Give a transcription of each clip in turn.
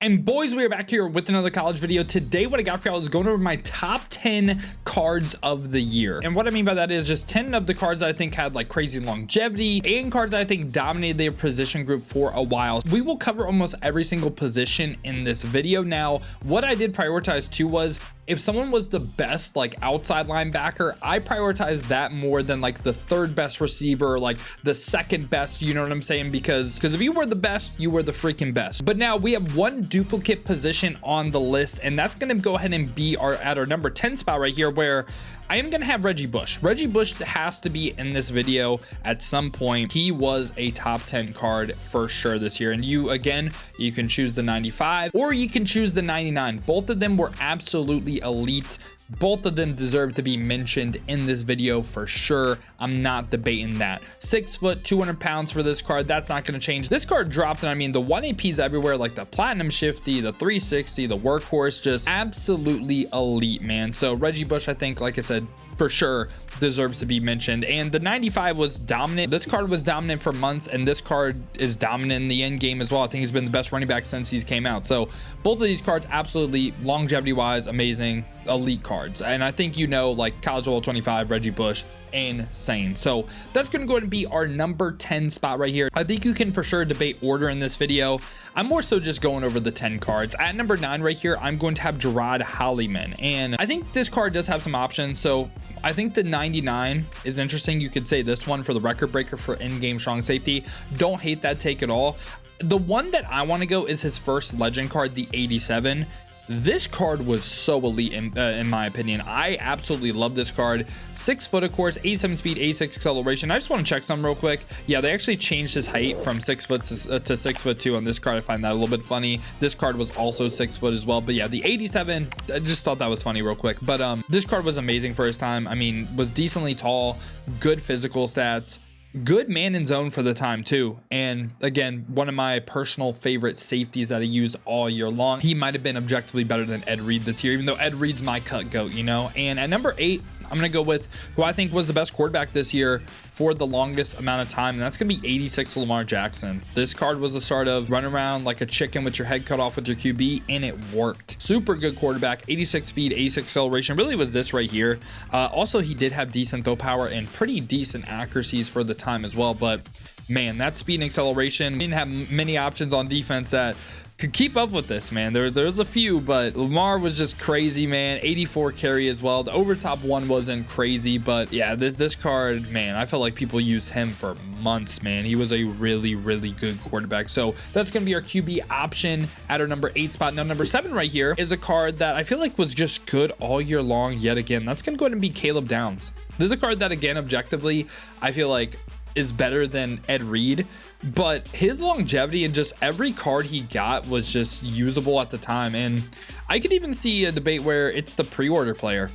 And boys, we are back here with another college video. Today, what I got for y'all is going over my top 10 cards of the year. And what I mean by that is just 10 of the cards that I think had like crazy longevity and cards that I think dominated their position group for a while. We will cover almost every single position in this video. Now, what I did prioritize too was if someone was the best like outside linebacker, I prioritize that more than like the third best receiver, like the second best, you know what I'm saying? Because if you were the best, you were the freaking best. But now we have one duplicate position on the list, and that's going to go ahead and be at our number 10 spot right here, where I am going to have Reggie Bush. Reggie Bush has to be in this video at some point. He was a top 10 card for sure this year. And you can choose the 95 or you can choose the 99. Both of them were absolutely elite. Both of them deserve to be mentioned in this video for sure. I'm not debating that. 6 foot, 200 pounds for this card. That's not going to change. This card dropped, and I mean, the 1 APs everywhere, like the Platinum Shifty, the 360, the Workhorse, just absolutely elite, man. So Reggie Bush, I think, like I said, for sure deserves to be mentioned. And the 95 was dominant. This card was dominant for months, and this card is dominant in the end game as well. I think he's been the best running back since he's came out. So both of these cards, absolutely longevity wise, amazing, elite cards. And I think, you know, like College World 25, Reggie Bush, insane. So that's going to go ahead and be our number 10 spot right here. I think you can for sure debate order in this video. I'm more so just going over the 10 cards. At number 9 right here, I'm going to have Gerod Holliman, and I think this card does have some options. So I think the 99 is interesting. You could say this one for the record breaker for in-game strong safety. Don't hate that take at all. The one that I want to go is his first legend card, the 87. This card was so elite in my opinion. I absolutely love this card. 6 foot, of course, 87 speed, 86 acceleration. I just want to check some real quick. Yeah, they actually changed his height from 6 foot to 6'2" on this card. I find that a little bit funny. This card was also 6 foot as well. But yeah, the 87, I just thought that was funny real quick. But this card was amazing for his time. I mean, was decently tall, good physical stats, good man in zone for the time too. And again, one of my personal favorite safeties that I use all year long. He might have been objectively better than Ed Reed this year, even though Ed Reed's my cut goat, you know. And at number 8, I'm gonna go with who I think was the best quarterback this year for the longest amount of time, and that's gonna be 86 Lamar Jackson. This card was a sort of run around like a chicken with your head cut off with your QB, and it worked. Super good quarterback, 86 speed, 86 acceleration. Really was this right here. Also, he did have decent throw power and pretty decent accuracies for the time as well. But man, that speed and acceleration, we didn't have many options on defense that could keep up with this, man. There's a few, but Lamar was just crazy, man. 84 carry as well. The overtop one wasn't crazy, but yeah, this card, man, I felt like people used him for months, man. He was a really, really good quarterback. So that's gonna be our QB option at our number 8 spot. Now, number 7 right here is a card that I feel like was just good all year long yet again. That's gonna go ahead and be Caleb Downs. This is a card that, again, objectively, I feel like is better than Ed Reed, but his longevity and just every card he got was just usable at the time. And I could even see a debate where it's the pre-order player.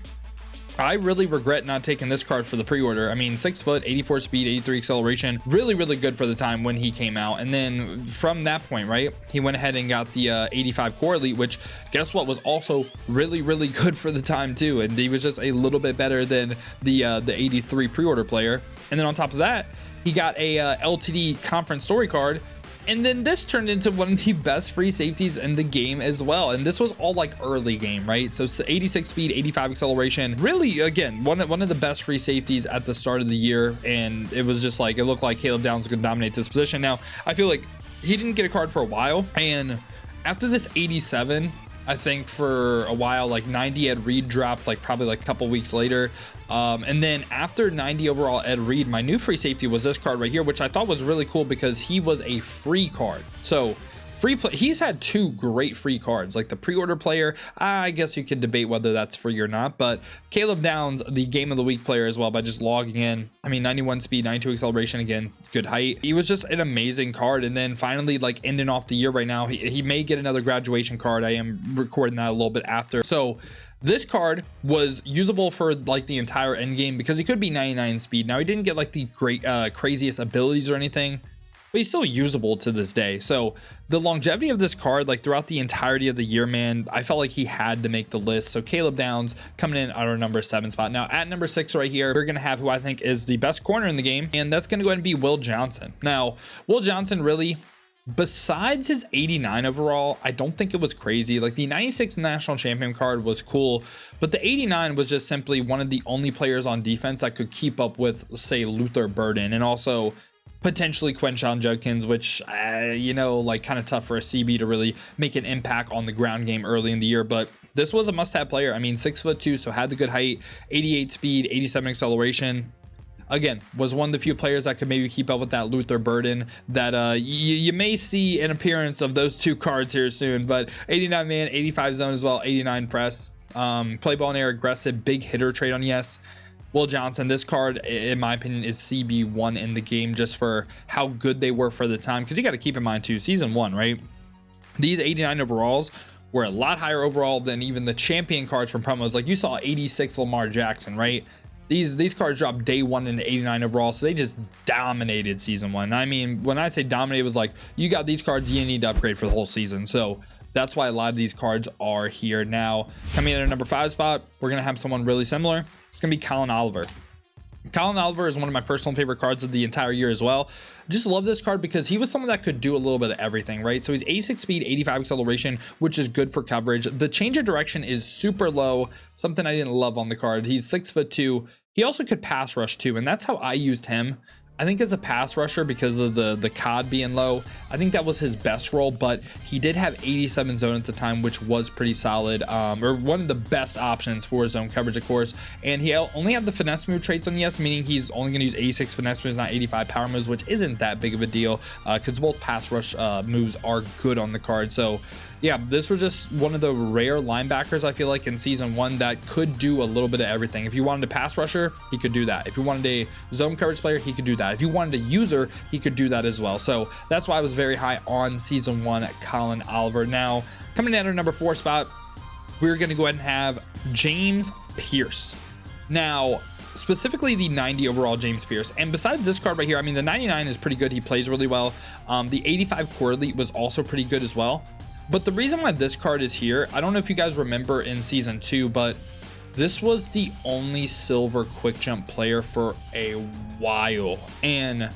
I really regret not taking this card for the pre-order. I mean, 6 foot, 84 speed, 83 acceleration, really, really good for the time when he came out. And then from that point, right, he went ahead and got the 85 core elite, which guess what, was also really, really good for the time too. And he was just a little bit better than the 83 pre-order player. And then on top of that, he got a LTD conference story card. And then this turned into one of the best free safeties in the game as well. And this was all like early game, right? So 86 speed, 85 acceleration. Really, again, one of the best free safeties at the start of the year. And it was just like, it looked like Caleb Downs was going to dominate this position. Now, I feel like he didn't get a card for a while. And after this 87, I think for a while, like 90 Ed Reed dropped like probably like a couple weeks later. And then after 90 overall Ed Reed, my new free safety was this card right here, which I thought was really cool because he was a free card. So free play, he's had 2 great free cards, like the pre-order player. I guess you could debate whether that's free or not, but Caleb Downs, the game of the week player as well, by just logging in. I mean, 91 speed, 92 acceleration, again, good height. He was just an amazing card. And then finally, like ending off the year right now, he may get another graduation card. I am recording that a little bit after. So this card was usable for like the entire end game because he could be 99 speed. Now, he didn't get like the great craziest abilities or anything, but he's still usable to this day. So the longevity of this card, like throughout the entirety of the year, man, I felt like he had to make the list. So Caleb Downs coming in at our number 7 spot. Now at number 6 right here, we're gonna have who I think is the best corner in the game, and that's gonna go ahead and be Will Johnson. Now, Will Johnson really Besides his 89 overall, I don't think it was crazy. Like the 96 national champion card was cool, but the 89 was just simply one of the only players on defense that could keep up with, say, Luther Burden, and also potentially Quinshon Judkins, which, you know, like kind of tough for a CB to really make an impact on the ground game early in the year. But this was a must-have player. I mean, 6'2", so had the good height, 88 speed, 87 acceleration. Again, was one of the few players that could maybe keep up with that Luther Burden that you may see an appearance of those two cards here soon. But 89 man, 85 zone as well, 89 press, play ball in air, aggressive, big hitter trait on yes. Will Johnson, this card in my opinion is CB1 in the game just for how good they were for the time, because you got to keep in mind too, season 1, right? These 89 overalls were a lot higher overall than even the champion cards from promos. Like you saw 86 Lamar Jackson, right? These cards dropped day 1 in 89 overall, so they just dominated season 1. I mean, when I say dominate, it was like you got these cards, you need to upgrade for the whole season. So that's why a lot of these cards are here now. Coming in at a number 5 spot, we're gonna have someone really similar. It's gonna be Collin Oliver. Collin Oliver is one of my personal favorite cards of the entire year as well. Just love this card because he was someone that could do a little bit of everything, right? So he's 86 speed, 85 acceleration, which is good for coverage. The change of direction is super low, something I didn't love on the card. He's 6'2". He also could pass rush too, and that's how I used him. I think as a pass rusher, because of the COD being low, I think that was his best role, but he did have 87 zone at the time, which was pretty solid, or one of the best options for zone coverage, of course. And he only had the finesse move traits on yes, meaning he's only going to use 86 finesse moves, not 85 power moves, which isn't that big of a deal, because both pass rush moves are good on the card. So yeah, this was just one of the rare linebackers I feel like in season 1 that could do a little bit of everything. If you wanted a pass rusher, he could do that. If you wanted a zone coverage player, he could do that. If you wanted a user, he could do that as well. So that's why I was very high on season 1 at Collin Oliver. Now, coming in at our number 4 spot, we're going to go ahead and have James Pierce. Now, specifically the 90 overall James Pierce, and besides this card right here, I mean the 99 is pretty good, he plays really well. The 85 core elite was also pretty good as well. But the reason why this card is here, I don't know if you guys remember in season 2, but this was the only silver quick jump player for a while, and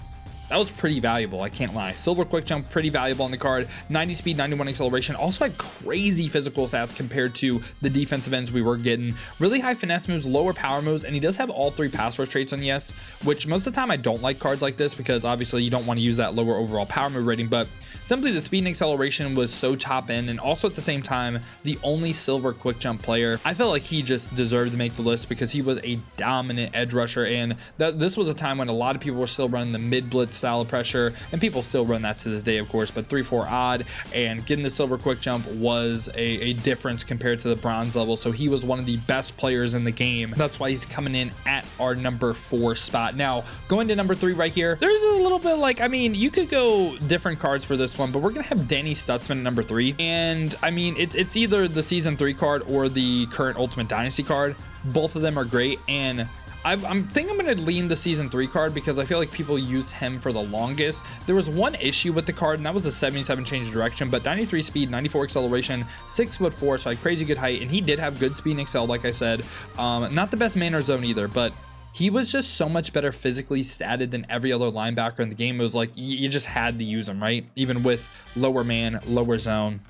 that was pretty valuable, I can't lie. Silver quick jump, pretty valuable on the card. 90 speed, 91 acceleration, also had crazy physical stats compared to the defensive ends we were getting. Really high finesse moves, lower power moves, and he does have all 3 pass rush traits on yes, which most of the time I don't like cards like this because obviously you don't want to use that lower overall power move rating, but simply the speed and acceleration was so top end, and also at the same time the only silver quick jump player. I felt like he just deserved to make the list because he was a dominant edge rusher, and this was a time when a lot of people were still running the mid blitz style of pressure, and people still run that to this day, of course, but 3-4 odd, and getting the silver quick jump was a difference compared to the bronze level. So he was one of the best players in the game. That's why he's coming in at our number 4 spot. Now going to number 3 right here, there's a little bit like, I mean, you could go different cards for this one, but we're gonna have Danny Stutsman at number 3, and I mean it's either the season 3 card or the current Ultimate Dynasty card. Both of them are great, and I think I'm going to lean the season 3 card because I feel like people used him for the longest. There was one issue with the card, and that was the 77 change of direction, but 93 speed, 94 acceleration, 6'4", so I had crazy good height, and he did have good speed and excel, like I said. Not the best man or zone either, but he was just so much better physically statted than every other linebacker in the game. It was like you just had to use him, right? Even with lower man, lower zone,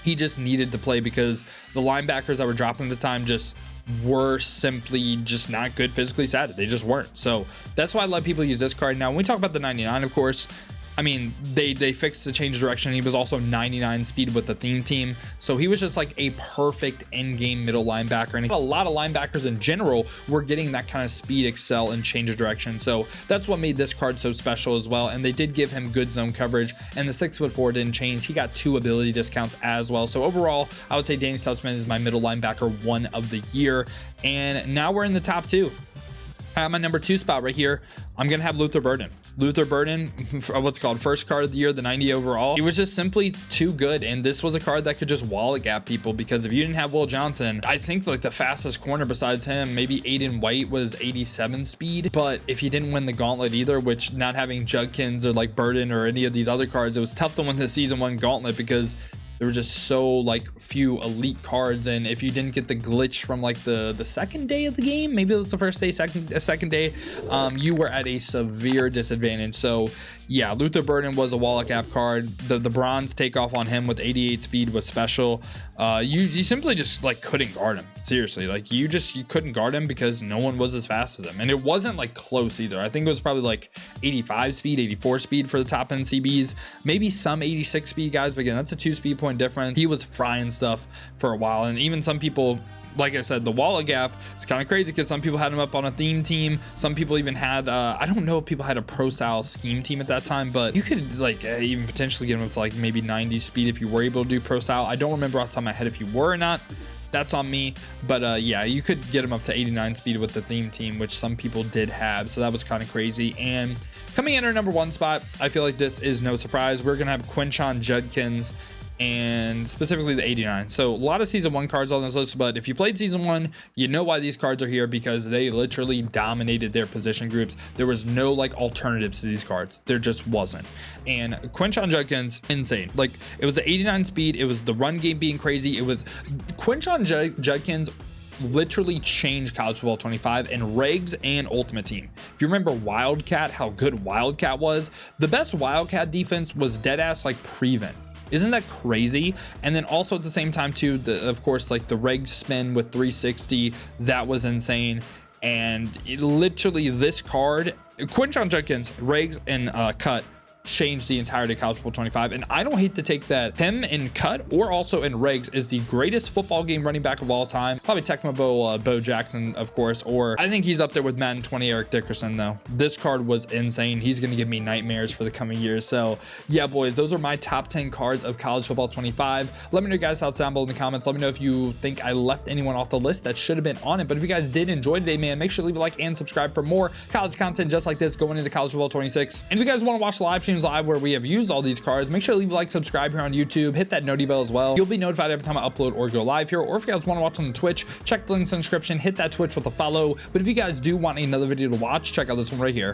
he just needed to play because the linebackers that were dropping at the time just were simply just not good physically statted. They just weren't. So that's why a lot of people use this card. Now when we talk about the 99, of course, I mean, they fixed the change of direction. He was also 99 speed with the theme team. So he was just like a perfect in-game middle linebacker. And a lot of linebackers in general were getting that kind of speed, excel, and change of direction. So that's what made this card so special as well. And they did give him good zone coverage, and the 6'4" didn't change. He got 2 ability discounts as well. So overall, I would say Danny Stutsman is my middle linebacker 1 of the year. And now we're in the top 2. At my number 2 spot right here, I'm gonna have Luther Burden. Luther Burden, what's called first card of the year, the 90 overall. He was just simply too good, and this was a card that could just wallet gap people because if you didn't have Will Johnson, I think like the fastest corner besides him, maybe Aiden White, was 87 speed. But if you didn't win the gauntlet either, which not having Judkins or like Burden or any of these other cards, it was tough to win the season 1 gauntlet because there were just so like few elite cards, and if you didn't get the glitch from like the second day of the game, maybe it was the first day, second day, you were at a severe disadvantage. So yeah, Luther Burden was a wallet gap card. The bronze takeoff on him with 88 speed was special. You simply just like couldn't guard him. Seriously, like you couldn't guard him because no one was as fast as him, and it wasn't like close either. I think it was probably like 85 speed, 84 speed for the top end CBs, maybe some 86 speed guys, but again, that's a 2 speed point difference. He was frying stuff for a while, and even some people, like I said, the wallet gap, it's kind of crazy because some people had him up on a theme team. Some people even had, I don't know if people had a pro style scheme team at that time, but you could like even potentially get him up to like maybe 90 speed if you were able to do pro style. I don't remember off the top of my head if you were or not. That's on me, but yeah, you could get him up to 89 speed with the theme team, which some people did have, so that was kind of crazy. And coming in our number 1 spot, I feel like this is no surprise. We're gonna have Quinshon, Judkins, and specifically the 89. So a lot of season 1 cards on this list, but if you played season 1, you know why these cards are here, because they literally dominated their position groups. There was no like alternatives to these cards. There just wasn't. And Quinshon Judkins, insane. Like it was the 89 speed, it was the run game being crazy, it was Quinshon Judkins literally changed college football 25 and regs and ultimate team. If you remember Wildcat, how good Wildcat was, the best Wildcat defense was dead ass like prevent. Isn't that crazy? And then also at the same time too, of course, like the reg spin with 360, that was insane. And literally this card, Quinshon Judkins, regs and cut, changed the entirety of college football 25, and I don't hate to take that. Him in cut or also in regs is the greatest football game running back of all time. Probably Tecmo Bo Jackson, of course, or I think he's up there with Madden 20 Eric Dickerson though. This card was insane. He's gonna give me nightmares for the coming years. So yeah, boys, those are my top 10 cards of college football 25. Let me know your guys' thoughts down below in the comments. Let me know if you think I left anyone off the list that should have been on it. But if you guys did enjoy today, man, make sure to leave a like and subscribe for more college content just like this going into college football 26. And if you guys want to watch the live streams live where we have used all these cards, make sure to leave a like, subscribe here on YouTube, hit that noti bell as well. You'll be notified every time I upload or go live here. Or if you guys want to watch on the Twitch, check the links in the description, hit that Twitch with a follow. But if you guys do want another video to watch, check out this one right here.